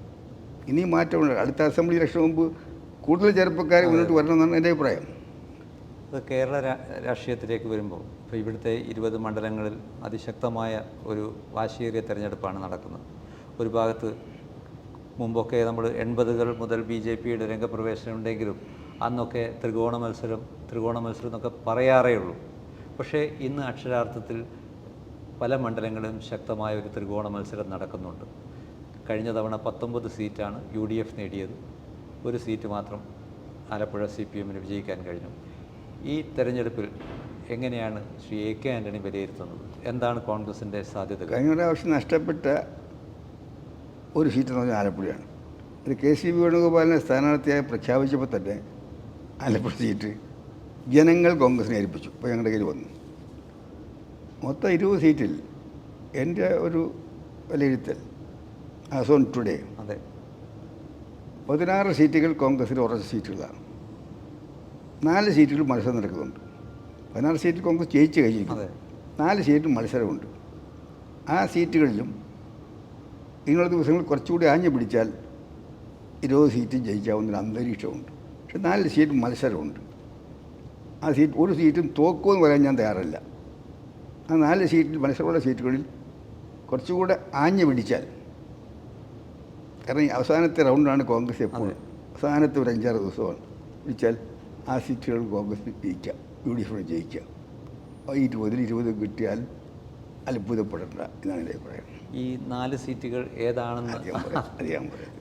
ഇനിയും മാറ്റമുണ്ട്. അടുത്ത അസംബ്ലി ഇലക്ഷൻ മുമ്പ് കൂടുതൽ ചെറുപ്പക്കാർ മുന്നോട്ട് വരണമെന്നാണ് എൻ്റെ അഭിപ്രായം. അത് കേരള രാഷ്ട്രീയത്തിലേക്ക് വരുമ്പോൾ ഇപ്പോൾ ഇവിടുത്തെ 20 മണ്ഡലങ്ങളിൽ അതിശക്തമായ ഒരു വാശിയേറിയ തെരഞ്ഞെടുപ്പാണ് നടക്കുന്നത്. ഒരു ഭാഗത്ത് മുമ്പൊക്കെ നമ്മൾ 80-കൾ മുതൽ BJPയുടെ രംഗപ്രവേശനം ഉണ്ടെങ്കിലും അന്നൊക്കെ ത്രികോണ മത്സരം എന്നൊക്കെ പറയാറേ ഉള്ളൂ. പക്ഷേ ഇന്ന് അക്ഷരാർത്ഥത്തിൽ പല മണ്ഡലങ്ങളിലും ശക്തമായ ഒരു ത്രികോണ മത്സരം നടക്കുന്നുണ്ട്. കഴിഞ്ഞ തവണ 19 സീറ്റാണ് UDF നേടിയത്. ഒരു സീറ്റ് മാത്രം ആലപ്പുഴ CPMന് വിജയിക്കാൻ കഴിഞ്ഞു. ഈ തെരഞ്ഞെടുപ്പിൽ എങ്ങനെയാണ് ശ്രീ AK ആൻ്റണി വിലയിരുത്തുന്നത്? എന്താണ് കോൺഗ്രസിൻ്റെ സാധ്യതകൾ? കഴിഞ്ഞ പ്രാവശ്യം നഷ്ടപ്പെട്ട ഒരു സീറ്റ് എന്ന് പറഞ്ഞാൽ ആലപ്പുഴയാണ്. അത് KC വേണുഗോപാലിനെ സ്ഥാനാർത്ഥിയായി പ്രഖ്യാപിച്ചപ്പോൾ തന്നെ ആലപ്പുഴ സീറ്റ് ജനങ്ങൾ കോൺഗ്രസിനെ ഏൽപ്പിച്ചു. ഇപ്പോൾ ഞങ്ങളുടെ കയ്യിൽ വന്നു. മൊത്തം 20 സീറ്റിൽ എൻ്റെ ഒരു വിലയിരുത്തൽ ആസ് ഓൺ ടുഡേ അതെ 16 സീറ്റുകൾ കോൺഗ്രസിന് ഉറച്ച സീറ്റുകളാണ്. 4 സീറ്റുകൾ മത്സരം നടക്കുന്നുണ്ട്. 16 സീറ്റിൽ കോൺഗ്രസ് ജയിച്ച് കഴിഞ്ഞിരിക്കുന്നു. 4 സീറ്റിൽ മത്സരമുണ്ട്. ആ സീറ്റുകളിലും ഇങ്ങനെയുള്ള ദിവസങ്ങളിൽ കുറച്ചുകൂടി ആഞ്ഞു പിടിച്ചാൽ 20 സീറ്റ് ജയിക്കാവുന്നൊരു അന്തരീക്ഷമുണ്ട്. പക്ഷെ 4 സീറ്റ് മത്സരമുണ്ട്. ആ ഒരു സീറ്റും തോക്കുമെന്ന് പറയാൻ ഞാൻ തയ്യാറല്ല. ആ 4 സീറ്റിൽ മത്സരമുള്ള സീറ്റുകളിൽ കുറച്ചുകൂടെ ആഞ്ഞു പിടിച്ചാൽ, കാരണം ഈ അവസാനത്തെ റൗണ്ടാണ് കോൺഗ്രസ് എപ്പോഴും, അവസാനത്തെ ഒരു 5-6 ദിവസമാണ് പിടിച്ചാൽ ആ സീറ്റുകൾ കോൺഗ്രസ് ജയിക്കാം, UDF ജയിക്കാം. 20 കിട്ടിയാൽ അത്ഭുതപ്പെടേണ്ട എന്നാണ് എൻ്റെ അഭിപ്രായം. ഈ 4 സീറ്റുകൾ ഏതാണെന്ന് അറിയാൻ പറയാം.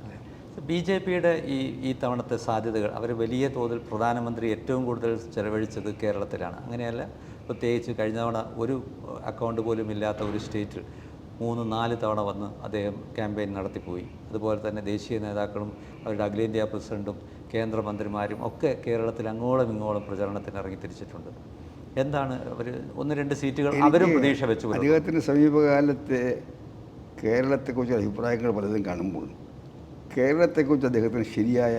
BJPയുടെ ഈ തവണത്തെ സാധ്യതകൾ, അവർ വലിയ തോതിൽ പ്രധാനമന്ത്രി ഏറ്റവും കൂടുതൽ ചെലവഴിച്ചത് കേരളത്തിലാണ്. അങ്ങനെയല്ല, പ്രത്യേകിച്ച് കഴിഞ്ഞ തവണ ഒരു അക്കൗണ്ട് പോലും ഇല്ലാത്ത ഒരു സ്റ്റേറ്റിൽ 3-4 തവണ വന്ന് അദ്ദേഹം ക്യാമ്പയിൻ നടത്തിപ്പോയി. അതുപോലെ തന്നെ ദേശീയ നേതാക്കളും അവരുടെ അഖിലേന്ത്യാ പ്രസിഡൻറ്റും കേന്ദ്രമന്ത്രിമാരും ഒക്കെ കേരളത്തിൽ അങ്ങോളം ഇങ്ങോളം പ്രചരണത്തിന് ഇറങ്ങി തിരിച്ചിട്ടുണ്ട്. എന്താണ് അവർ 1-2 സീറ്റുകൾ അവരും പ്രതീക്ഷ വെച്ചു? അദ്ദേഹത്തിൻ്റെ സമീപകാലത്തെ കേരളത്തെക്കുറിച്ച് അഭിപ്രായങ്ങൾ പലതും കാണുമ്പോൾ കേരളത്തെക്കുറിച്ച് അദ്ദേഹത്തിന് ശരിയായ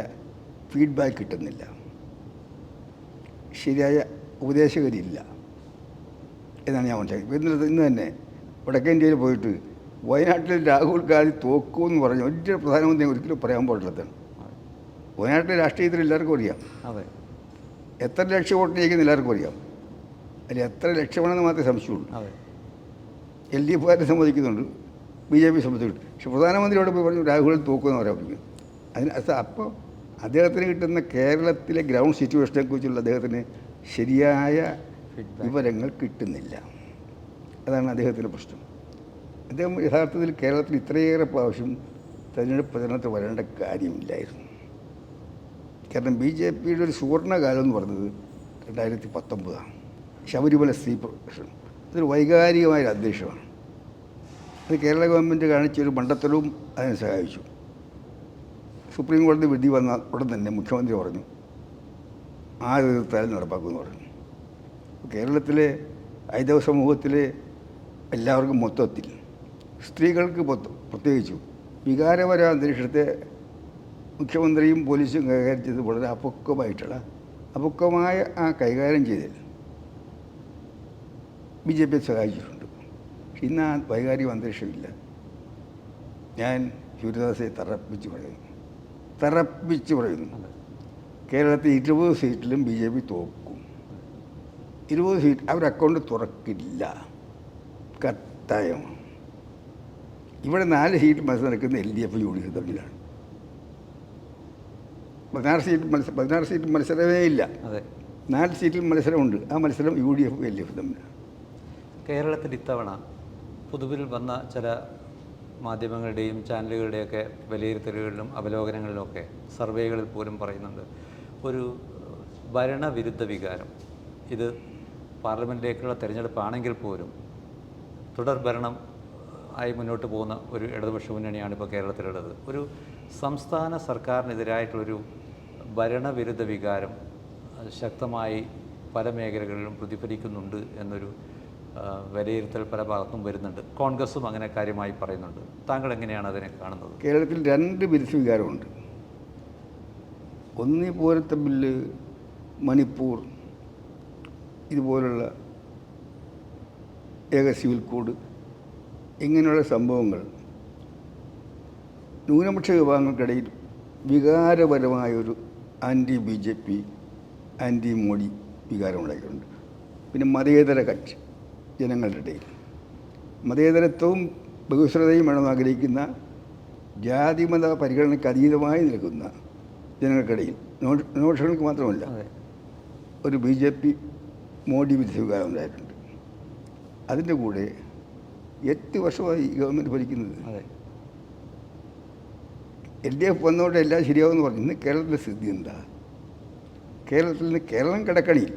ഫീഡ്ബാക്ക് കിട്ടുന്നില്ല, ശരിയായ ഉപദേശകരില്ല എന്നാണ് ഞാൻ മനസ്സിലാക്കിയത്. ഇന്ന് തന്നെ വടക്കേ ഇന്ത്യയിൽ പോയിട്ട് വയനാട്ടിൽ രാഹുൽ ഗാന്ധി തോക്കുമെന്ന് പറഞ്ഞു ഒറ്റ പ്രധാനമന്ത്രി ഒരിക്കലും പറയാൻ പാടില്ലാത്തതാണ്. വയനാട്ടിലെ രാഷ്ട്രീയത്തിൽ എല്ലാവർക്കും അറിയാം. അതെ, എത്ര ലക്ഷം വോട്ട് ജയിക്കുന്ന എല്ലാവർക്കും അറിയാം. അതിൽ എത്ര ലക്ഷമാണെന്ന് മാത്രമേ സംശയമുള്ളൂ. LDF സമ്മതിക്കുന്നുണ്ട്, BJP സമ്മതിക്കുന്നുണ്ട്. പക്ഷെ പ്രധാനമന്ത്രിയോട് പോയി പറഞ്ഞു രാഹുൽ തോക്കുമെന്ന് പറയാൻ പറ്റും. അപ്പോൾ അദ്ദേഹത്തിന് കിട്ടുന്ന കേരളത്തിലെ ഗ്രൗണ്ട് സിറ്റുവേഷനെ കുറിച്ചുള്ള അദ്ദേഹത്തിന് ശരിയായ വിവരങ്ങൾ കിട്ടുന്നില്ല. അതാണ് അദ്ദേഹത്തിൻ്റെ പ്രശ്നം. അദ്ദേഹം യഥാർത്ഥത്തിൽ കേരളത്തിൽ ഇത്രയേറെ പ്രാവശ്യം തെരഞ്ഞെടുപ്പ് പ്രചരണത്തിൽ വരേണ്ട കാര്യമില്ലായിരുന്നു. കാരണം BJPയുടെ ഒരു സുവർണകാലം എന്ന് പറയുന്നത് 2019 ശബരിമല സ്ത്രീ പ്രശ്നം. അതൊരു വൈകാരികമായൊരു അന്തരീക്ഷമാണ്. അത് കേരള ഗവൺമെൻറ് കാണിച്ചൊരു മണ്ടത്തരവും അതിനെ സഹായിച്ചു. സുപ്രീം കോടതി വിധി വന്ന ഉടൻ തന്നെ മുഖ്യമന്ത്രി പറഞ്ഞു ആര് എതിർത്താലും നടപ്പാക്കുമെന്ന് പറഞ്ഞു. കേരളത്തിലെ ഹൈന്ദവ സമൂഹത്തിലെ എല്ലാവർക്കും മൊത്തത്തിൽ, സ്ത്രീകൾക്ക് പ്രത്യേകിച്ചു വികാരപര അന്തരീക്ഷത്തെ മുഖ്യമന്ത്രിയും പോലീസും കൈകാര്യം ചെയ്ത് വളരെ അപക്വമായ ആ കൈകാര്യം ചെയ്തതിൽ BJP സഹായിച്ചിട്ടുണ്ട്. പക്ഷെ ഇന്ന് ആ വൈകാരിക അന്തരീക്ഷമില്ല. ഞാൻ ശിവരാജദാസെ തറപ്പിച്ച് പറയുന്നു കേരളത്തിൽ 20 സീറ്റിലും BJP തോക്കും. 20 സീറ്റ് അവർ അക്കൗണ്ട് തുറക്കില്ല, കട്ടായമാണ്. ഇവിടെ 4 സീറ്റ് മത്സരം നടക്കുന്ന LDF UDF തമ്മിലാണ്. 16 സീറ്റ് മത്സരമേ ഇല്ല. 4 സീറ്റിൽ മത്സരമുണ്ട്. ആ മത്സരം UDF LDF തമ്മിലാണ്. കേരളത്തിൽ ഇത്തവണ പൊതുവിൽ വന്ന ചില മാധ്യമങ്ങളുടെയും ചാനലുകളുടെയൊക്കെ വിലയിരുത്തലുകളിലും അവലോകനങ്ങളിലുമൊക്കെ സർവേകളിൽ പോലും പറയുന്നുണ്ട് ഒരു ഭരണവിരുദ്ധ വികാരം. ഇത് പാർലമെൻറ്റിലേക്കുള്ള തെരഞ്ഞെടുപ്പാണെങ്കിൽ പോലും തുടർ ഭരണം ആയി മുന്നോട്ട് പോകുന്ന ഒരു ഇടതുപക്ഷ മുന്നണിയാണ് ഇപ്പോൾ കേരളത്തിലുള്ളത്. ഒരു സംസ്ഥാന സർക്കാരിനെതിരായിട്ടുള്ളൊരു ഭരണവിരുദ്ധ വികാരം ശക്തമായി പല മേഖലകളിലും പ്രതിഫലിക്കുന്നുണ്ട് എന്നൊരു വിലയിരുത്തൽ പല ഭാഗത്തും വരുന്നുണ്ട്. കോൺഗ്രസും അങ്ങനെ കാര്യമായി പറയുന്നുണ്ട്. താങ്കൾ എങ്ങനെയാണ് അതിനെ കാണുന്നത്? കേരളത്തിൽ രണ്ട് വിരുദ്ധ വികാരമുണ്ട്. ഒന്ന് പോലത്തെ ബില്ല്, മണിപ്പൂർ ഇതുപോലുള്ള ഏക സിവിൽ കോഡ് ഇങ്ങനെയുള്ള സംഭവങ്ങൾ ന്യൂനപക്ഷ വിഭാഗങ്ങൾക്കിടയിൽ വികാരപരമായൊരു ആൻറ്റി BJP, ആൻറ്റി മോഡി വികാരമുണ്ടായിട്ടുണ്ട്. പിന്നെ മതേതര കക്ഷി ജനങ്ങളുടെ ഇടയിൽ മതേതരത്വവും ബഹുസ്വരതയും വേണമെന്ന് ആഗ്രഹിക്കുന്ന ജാതിമത പരിഗണനയ്ക്ക് അതീതമായി നിൽക്കുന്ന ജനങ്ങൾക്കിടയിൽ ന്യൂനപക്ഷങ്ങൾക്ക് മാത്രമല്ല ഒരു BJP മോഡി വിരുദ്ധ വികാരം ഉണ്ടായിട്ടുണ്ട്. അതിൻ്റെ കൂടെ 8 വർഷമായി ഈ ഗവൺമെൻറ് ഭരിക്കുന്നത്. LDF വന്നതോടെ എല്ലാം ശരിയാവുമെന്ന് പറഞ്ഞു. ഇന്ന് കേരളത്തിലെ സ്ഥിതി എന്താ? കേരളം കിടക്കണിയിൽ.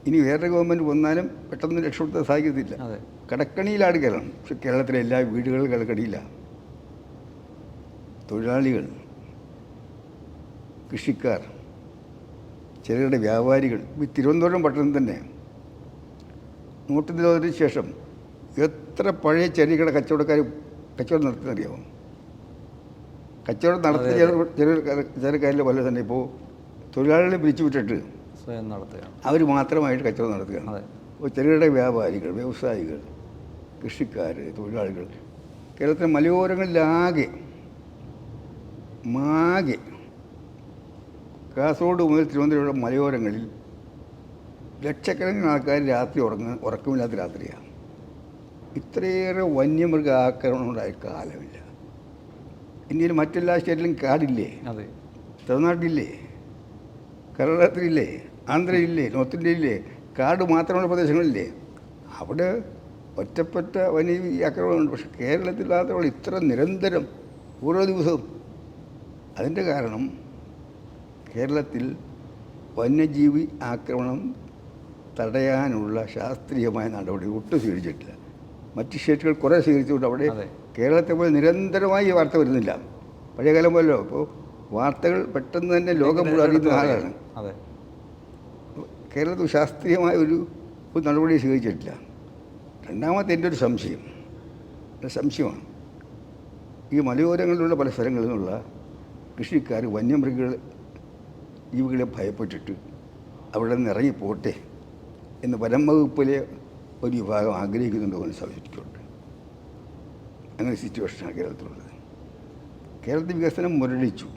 ഇനി വേറെ ഗവൺമെൻറ് വന്നാലും പെട്ടെന്ന് രക്ഷപ്പെടുത്താൻ സാധിക്കത്തില്ല. കടക്കണിയിലാണ് കേരളം. പക്ഷെ കേരളത്തിലെ എല്ലാ വീടുകളും കടക്കണിയിലാണ്. തൊഴിലാളികൾ, കൃഷിക്കാർ, ചെറുകിട വ്യാപാരികൾ, ഈ തിരുവനന്തപുരം പട്ടണം തന്നെ നോട്ട് നിരോധനത്തിന് ശേഷം എത്ര പഴയ ചെറുകിട കച്ചവടം നടത്തുന്നറിയാമോ? കച്ചവടം നടത്തിയ ചെറുകാരിലെ പോലെ തന്നെ ഇപ്പോൾ തൊഴിലാളികളെ പിരിച്ചു വിട്ടിട്ട് സ്വയം നടത്തുകയാണ്. അവർ മാത്രമായിട്ട് കച്ചവടം നടത്തുകയാണ്. ഇപ്പോൾ ചെറുകിട വ്യാപാരികൾ, വ്യവസായികൾ, കൃഷിക്കാർ, തൊഴിലാളികൾ കേരളത്തിലെ മലയോരങ്ങളിലാകെ കാസർഗോഡ് മുതൽ തിരുവനന്തപുരം മലയോരങ്ങളിൽ ലക്ഷക്കണക്കിന് ആൾക്കാർ രാത്രി ഉറക്കമില്ലാത്ത രാത്രിയാണ്. ഇത്രയേറെ വന്യമൃഗ ആക്രമണം ഉണ്ടായ കാലമില്ല. ഇന്ത്യയിൽ മറ്റെല്ലാ സ്റ്റേറ്റിലും കാടില്ലേ? തമിഴ്നാട്ടിലില്ലേ? കർണാടകത്തിലില്ലേ? ആന്ധ്രയില്ലേ? നോർത്ത് ഇന്ത്യയില്ലേ? കാട് മാത്രമുള്ള പ്രദേശങ്ങളില്ലേ? അവിടെ ഒറ്റപ്പെട്ട വന്യ ആക്രമണമുണ്ട്. പക്ഷെ കേരളത്തിൽ മാത്രമുള്ള ഇത്ര നിരന്തരം ഓരോ ദിവസവും. അതിൻ്റെ കാരണം കേരളത്തിൽ വന്യജീവി ആക്രമണം തടയാനുള്ള ശാസ്ത്രീയമായ നടപടി ഒട്ടും സ്വീകരിച്ചിട്ടില്ല. മറ്റ് സ്റ്റേറ്റുകൾ കുറേ സ്വീകരിച്ചുകൊണ്ട് അവിടെ കേരളത്തെ പോലെ നിരന്തരമായി ഈ വാർത്ത വരുന്നില്ല. പഴയകാലം പോലല്ലോ. ഇപ്പോൾ വാർത്തകൾ പെട്ടെന്ന് തന്നെ ലോകം മുഴുവൻ അറിയുന്ന ആളാണ്. കേരളത്തിൽ ശാസ്ത്രീയമായ ഒരു നടപടി സ്വീകരിച്ചിട്ടില്ല. രണ്ടാമത്തെ എൻ്റെ ഒരു സംശയമാണ് ഈ മലയോരങ്ങളിലുള്ള പല സ്ഥലങ്ങളിൽ നിന്നുള്ള കൃഷിക്കാർ ജീവികളെ ഭയപ്പെട്ടിട്ട് അവിടെ നിന്ന് ഇറങ്ങിപ്പോട്ടെ എന്ന് വനം വകുപ്പിലെ ഒരു വിഭാഗം ആഗ്രഹിക്കുന്നുണ്ടോ എന്ന് സംശയിച്ചിട്ടുണ്ട്. അങ്ങനെ സിറ്റുവേഷനാണ് കേരളത്തിലുള്ളത്. കേരളത്തിൽ വികസനം മുരടിച്ചു.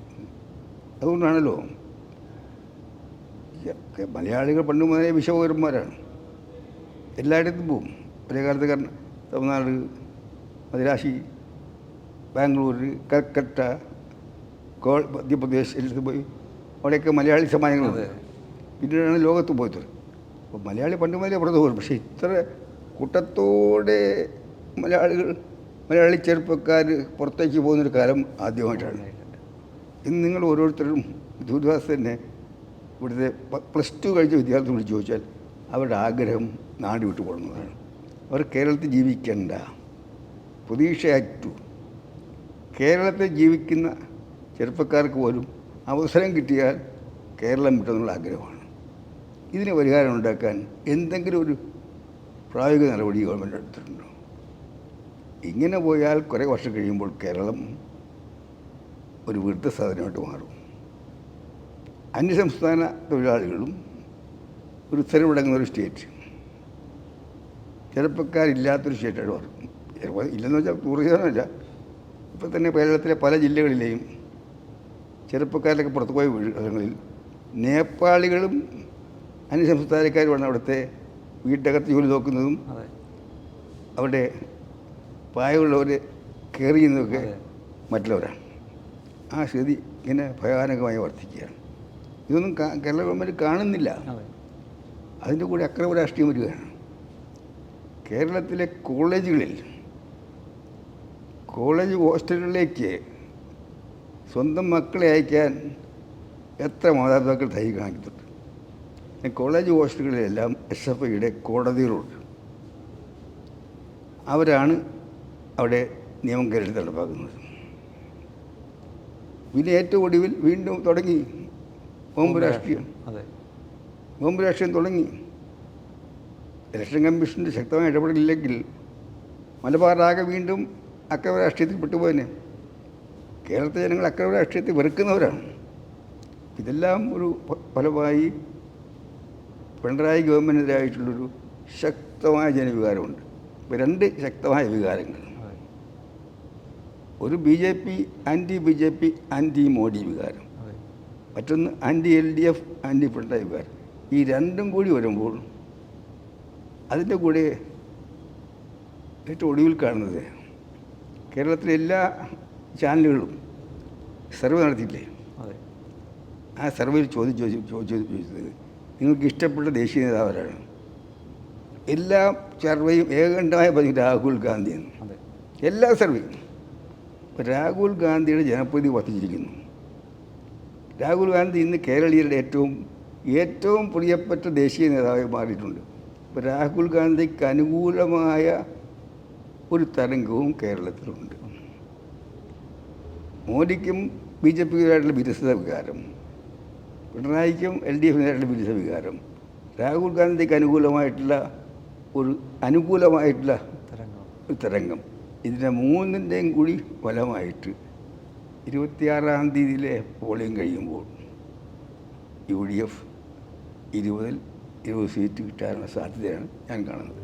അതുകൊണ്ടാണല്ലോ മലയാളികൾ പണ്ട് മുതലേ വിശ്വപൗരന്മാരാണ്. എല്ലായിടത്തും പോവും. ഒരേ കാലത്ത് തമിഴ്നാട്, മദ്രാശി, ബാംഗ്ലൂർ, കൽക്കട്ട, മധ്യപ്രദേശ് എല്ലായിടത്ത് പോയി. അവിടെയൊക്കെ മലയാളി സമാജങ്ങളുണ്ട്. പിന്നീടാണ് ലോകത്ത് പോയത്. അപ്പോൾ മലയാളി പണ്ട് മുതലേ പുറത്തു പോകും. പക്ഷേ ഇത്ര കൂട്ടത്തോടെ മലയാളി ചെറുപ്പക്കാർ പുറത്തേക്ക് പോകുന്നൊരു കാലം ആദ്യമായിട്ടാണ്. ഇന്ന് നിങ്ങൾ ഓരോരുത്തരും ദൂരവാസം തന്നെ ഇവിടുത്തെ +2 കഴിഞ്ഞ വിദ്യാർത്ഥികൾ വിളിച്ച് ചോദിച്ചാൽ അവരുടെ ആഗ്രഹം നാട് വിട്ടു പോകുന്നതാണ്. അവർ കേരളത്തിൽ ജീവിക്കേണ്ട, പ്രതീക്ഷയറ്റു. കേരളത്തിൽ ജീവിക്കുന്ന ചെറുപ്പക്കാർക്ക് പോലും അവസരം കിട്ടിയാൽ കേരളം വിട്ടെന്നുള്ള ആഗ്രഹമാണ്. ഇതിന് പരിഹാരം ഉണ്ടാക്കാൻ എന്തെങ്കിലും ഒരു പ്രായോഗിക നടപടി ഗവൺമെൻറ് എടുത്തിട്ടുണ്ടോ? ഇങ്ങനെ പോയാൽ കുറേ വർഷം കഴിയുമ്പോൾ കേരളം ഒരു വൃദ്ധസാധനമായിട്ട് മാറും. അന്യസംസ്ഥാന തൊഴിലാളികളും ഒരു സ്ഥിരമിടങ്ങുന്ന ഒരു സ്റ്റേറ്റ്, ചെറുപ്പക്കാരില്ലാത്തൊരു സ്റ്റേറ്റായിട്ട് മാറും. ഇല്ലെന്ന് വെച്ചാൽ ടൂറിസമല്ല. ഇപ്പം തന്നെ കേരളത്തിലെ പല ജില്ലകളിലെയും ചെറുപ്പക്കാരിലൊക്കെ പുറത്തുപോയ സ്ഥലങ്ങളിൽ നേപ്പാളികളും അന്യസംസ്ഥാനക്കാരുമാണ് അവിടുത്തെ വീട്ടകത്ത് ജോലി നോക്കുന്നതും അവിടെ പ്രായമുള്ളവരെ കെയർ ചെയ്യുന്നതൊക്കെ മറ്റുള്ളവരാണ്. ആ സ്ഥിതി ഇങ്ങനെ ഭയാനകമായി വർദ്ധിക്കുകയാണ്. ഇതൊന്നും കേരള ഗവൺമെൻറ് കാണുന്നില്ല. അതിൻ്റെ കൂടെ അക്രമ രാഷ്ട്രീയം വരികയാണ്. കേരളത്തിലെ കോളേജ് ഹോസ്റ്റലുകളിലേക്ക് സ്വന്തം മക്കളെ അയക്കാൻ എത്ര മാതാപിതാക്കൾ ധൈര്യം കാണിക്കുന്നുണ്ട്. കോളേജ് ഹോസ്റ്റലുകളിലെല്ലാം SFIയുടെ കോടതികളുണ്ട്. അവരാണ് അവിടെ നിയമം കരുതി നടപ്പാക്കുന്നത്. പിന്നെ ഏറ്റവും ഒടുവിൽ വീണ്ടും തുടങ്ങി ബോംബ് രാഷ്ട്രീയം തുടങ്ങി. ഇലക്ഷൻ കമ്മീഷൻ്റെ ശക്തമായ ഇടപെടലില്ലെങ്കിൽ മലബാറാകെ വീണ്ടും അക്രമ രാഷ്ട്രീയത്തിൽ പെട്ടുപോയനെ. കേരളത്തിലെ ജനങ്ങൾ അക്രമ രാഷ്ട്രീയത്തെ വെറുക്കുന്നവരാണ്. ഇതെല്ലാം ഒരു ഫലമായി പിണറായി ഗവൺമെൻറ്റിനെതിരായിട്ടുള്ളൊരു ശക്തമായ ജനവികാരമുണ്ട്. ഇപ്പോൾ രണ്ട് ശക്തമായ വികാരങ്ങൾ. ഒരു BJP anti BJP anti Modi വികാരം, മറ്റൊന്ന് ആൻറ്റി LDF ആൻറ്റി പിണറായി വികാരം. ഈ രണ്ടും കൂടി വരുമ്പോൾ അതിൻ്റെ കൂടെ ഏറ്റവും ഒടുവിൽ കാണുന്നത് കേരളത്തിലെ എല്ലാ ചാനലുകളും സർവേ നടത്തിയില്ലേ? ആ സർവേയിൽ ചോദിച്ചത് നിങ്ങൾക്ക് ഇഷ്ടപ്പെട്ട ദേശീയ നേതാവരാണ്. എല്ലാ സർവേയും ഏകണ്ഠമായ പറഞ്ഞു രാഹുൽ ഗാന്ധിയാണ്. എല്ലാ സർവേയും. ഇപ്പോൾ രാഹുൽ ഗാന്ധിയുടെ ജനപ്രീതി വർദ്ധിച്ചിരിക്കുന്നു. രാഹുൽ ഗാന്ധി ഇന്ന് കേരളീയരുടെ ഏറ്റവും പ്രിയപ്പെട്ട ദേശീയ നേതാവായി മാറിയിട്ടുണ്ട്. ഇപ്പോൾ രാഹുൽ ഗാന്ധിക്ക് അനുകൂലമായ ഒരു തരംഗവും കേരളത്തിലുണ്ട്. മോദിക്കും BJPക്കുമായിട്ടുള്ള വിരസത വികാരം, പിണറായിക്കും LDFിനായിട്ടുള്ള വിരസ വികാരം, രാഹുൽ ഗാന്ധിക്ക് അനുകൂലമായിട്ടുള്ള ഒരു തരംഗം, ഇതിൻ്റെ മൂന്നിൻ്റെയും കൂടി ഫലമായിട്ട് 26-ാം തീയതിയിലെ പോളിംഗ് കഴിയുമ്പോൾ UDF 20 സീറ്റ് കിട്ടാനുള്ള സാധ്യതയാണ് ഞാൻ കാണുന്നത്.